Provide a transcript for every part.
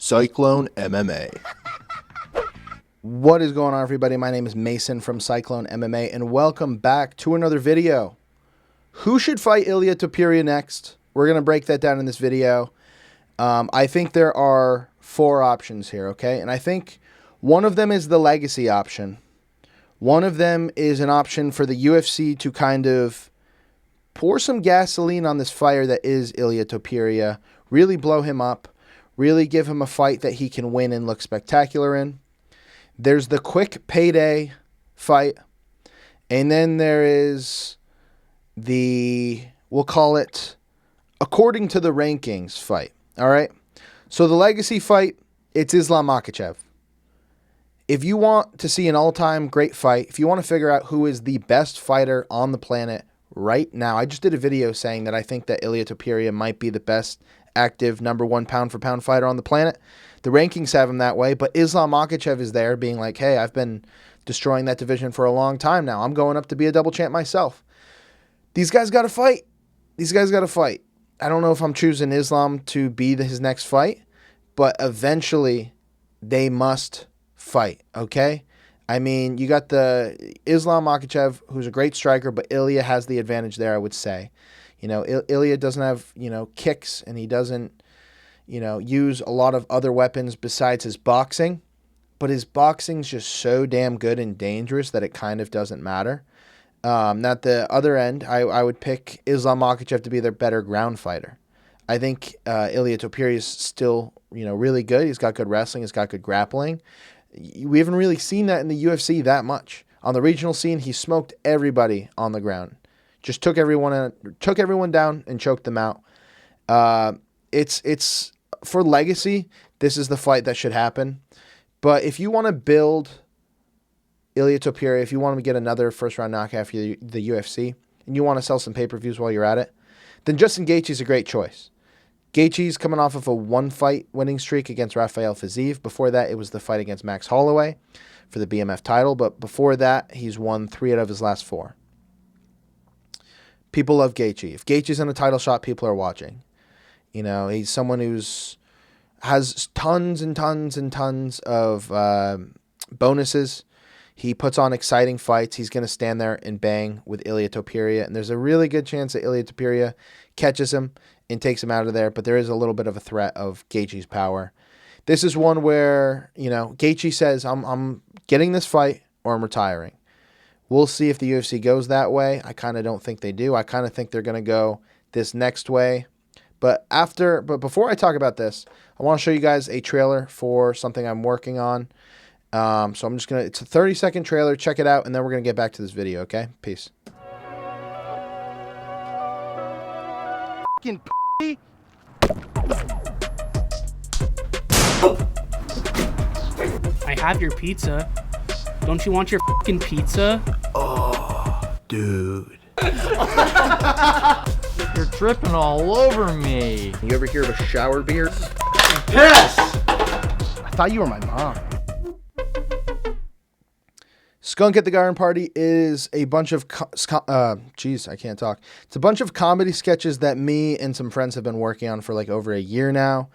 Cyclone MMA. What is going on, everybody? My name is Mason from Cyclone MMA, and welcome back to another video. Who should fight Ilia Topuria next? We're going to break that down in this video. I think there are 4 options here, okay? And I think one of them is the legacy option. One of them is an option for the UFC to kind of pour some gasoline on this fire that is Ilia Topuria, really blow him up, really give him a fight that he can win and look spectacular in. There's the quick payday fight. And then there is the, we'll call it, according to the rankings fight. All right? So the legacy fight, it's Islam Makhachev. If you want to see an all-time great fight, if you want to figure out who is the best fighter on the planet right now, I just did a video saying that I think that Ilia Topuria might be the best active #1 pound-for-pound fighter on the planet. The rankings have him that way, but Islam Makhachev is there being like, hey, I've been destroying that division for a long time now. I'm going up to be a double champ myself. These guys got to fight. These guys got to fight. I don't know if I'm choosing Islam to be his next fight, but eventually they must fight, okay? I mean, you got the Islam Makhachev, who's a great striker, but Ilia has the advantage there, I would say. You know, Ilia doesn't have, kicks, and he doesn't, use a lot of other weapons besides his boxing. But his boxing's just so damn good and dangerous that it kind of doesn't matter. At the other end, I would pick Islam Makhachev to be their better ground fighter. I think Ilia Topuria is still, really good. He's got good wrestling. He's got good grappling. We haven't really seen that in the UFC that much. On the regional scene, he smoked everybody on the ground. Just took everyone down and choked them out. It's for legacy. This is the fight that should happen. But if you want to build Ilia Topuria, if you want to get another first-round knockout for the UFC, and you want to sell some pay-per-views while you're at it, then Justin Gaethje's a great choice. Gaethje's coming off of a 1-fight winning streak against Rafael Fiziev. Before that, it was the fight against Max Holloway for the BMF title. But before that, he's won 3 out of his last 4. People love Gaethje. If Gaethje's in a title shot, people are watching. He's someone has tons and tons and tons of bonuses. He puts on exciting fights. He's going to stand there and bang with Ilia Topuria. And there's a really good chance that Ilia Topuria catches him and takes him out of there. But there is a little bit of a threat of Gaethje's power. This is one where, Gaethje says, I'm getting this fight or I'm retiring. We'll see if the UFC goes that way. I kind of don't think they do. I kind of think they're going to go this next way. But before I talk about this, I want to show you guys a trailer for something I'm working on. So I'm just going to, it's a 30-second trailer. Check it out, and then we're going to get back to this video, okay? Peace. Fucking I have your pizza. Don't you want your fucking pizza? Oh, dude. You're dripping all over me. You ever hear of a shower beard? Yes! I thought you were my mom. Skunk at the Garden Party is a bunch of, I can't talk. It's a bunch of comedy sketches that me and some friends have been working on for like over a year now.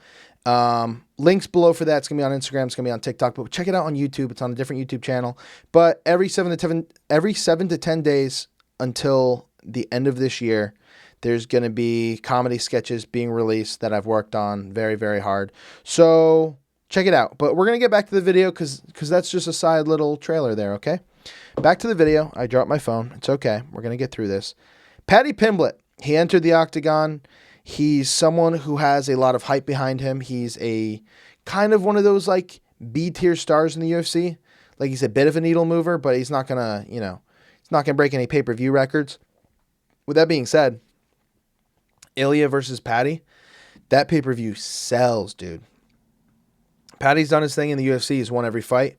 Links below for that. It's going to be on Instagram. It's going to be on TikTok, but check it out on YouTube. It's on a different YouTube channel. But every 7 to 10 days until the end of this year, there's going to be comedy sketches being released that I've worked on very, very hard. So check it out. But we're going to get back to the video because that's just a side little trailer there, okay? Back to the video. I dropped my phone. It's okay. We're going to get through this. Paddy Pimblett, he entered the octagon. He's someone who has a lot of hype behind him. He's a kind of one of those like B-tier stars in the UFC. Like he's a bit of a needle mover, but he's not going to, he's not going to break any pay-per-view records. With that being said, Ilia versus Paddy, that pay-per-view sells, dude. Paddy's done his thing in the UFC. He's won every fight.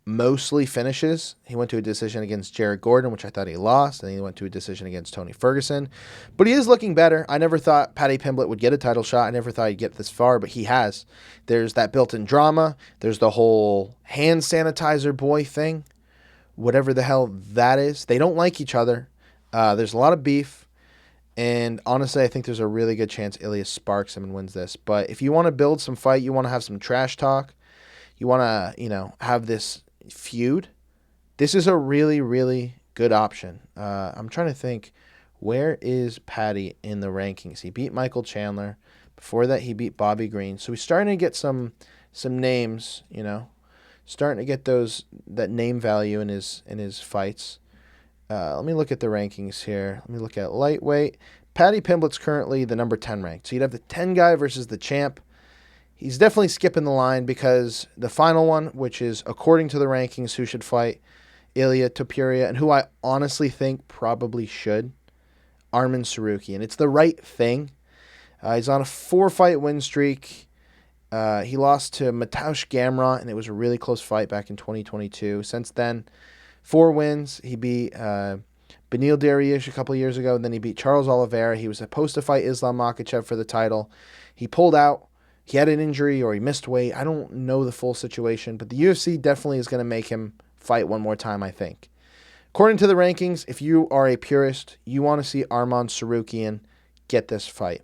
Mostly finishes. He went to a decision against Jared Gordon, which I thought he lost, and he went to a decision against Tony Ferguson. But he is looking better. I never thought Paddy Pimblett would get a title shot. I never thought he'd get this far, but he has. There's that built-in drama. There's the whole hand sanitizer boy thing. Whatever the hell that is. They don't like each other. There's a lot of beef. And honestly, I think there's a really good chance Ilia sparks him and wins this. But if you want to build some fight, you want to have some trash talk, you want to, have this feud, this is a really, really good option. I'm trying to think, where is Patty in the rankings? He beat Michael Chandler. Before that, he beat Bobby Green. So he's starting to get some names, starting to get that name value in his fights. Let me look at the rankings here. Let me look at lightweight. Paddy Pimblett's currently the number 10 ranked. So you'd have the 10 guy versus the champ. He's definitely skipping the line because the final one, which is according to the rankings, who should fight Ilia Topuria, and who I honestly think probably should, Arman Sarukian. It's the right thing. He's on a 4-fight win streak. He lost to Mateusz Gamrot, and it was a really close fight back in 2022. Since then, 4 wins. He beat Benil Dariush a couple years ago, and then he beat Charles Oliveira. He was supposed to fight Islam Makhachev for the title. He pulled out. He had an injury or he missed weight. I don't know the full situation, but the UFC definitely is going to make him fight one more time, I think. According to the rankings, if you are a purist, you want to see Arman Sarukian get this fight.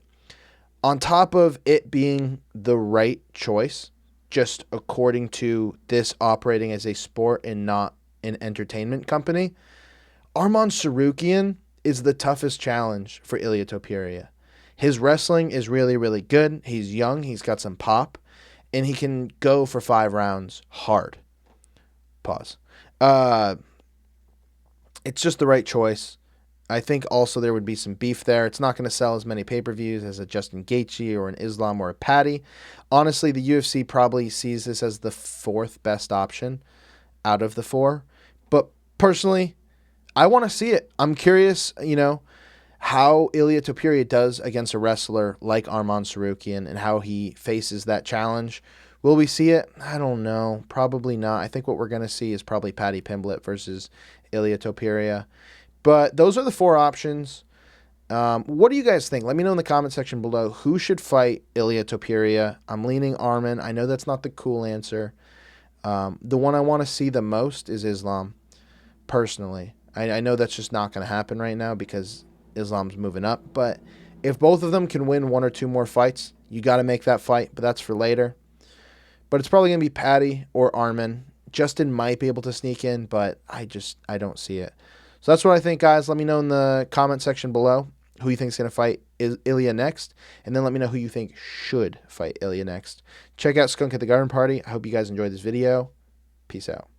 On top of it being the right choice, just according to this operating as a sport and not an entertainment company, Arman Sarukian is the toughest challenge for Ilia Topuria. His wrestling is really, really good. He's young. He's got some pop. And he can go for 5 rounds hard. Pause. It's just the right choice. I think also there would be some beef there. It's not going to sell as many pay-per-views as a Justin Gaethje or an Islam or a Patty. Honestly, the UFC probably sees this as the 4th best option out of the 4. But personally, I want to see it. I'm curious, how Ilia Topuria does against a wrestler like Arman Sarukian and how he faces that challenge. Will we see it? I don't know. Probably not. I think what we're going to see is probably Paddy Pimblett versus Ilia Topuria. But those are the 4 options. What do you guys think? Let me know in the comment section below who should fight Ilia Topuria. I'm leaning Arman. I know that's not the cool answer. The one I want to see the most is Islam, personally. I know that's just not going to happen right now because Islam's moving up. But if both of them can win 1 or 2 more fights, you got to make that fight. But that's for later. But it's probably going to be Patty or Arman. Justin might be able to sneak in, but I don't see it. So that's what I think, guys. Let me know in the comment section below who you think is going to fight Ilia next. And then let me know who you think should fight Ilia next. Check out Skunk at the Garden Party. I hope you guys enjoyed this video. Peace out.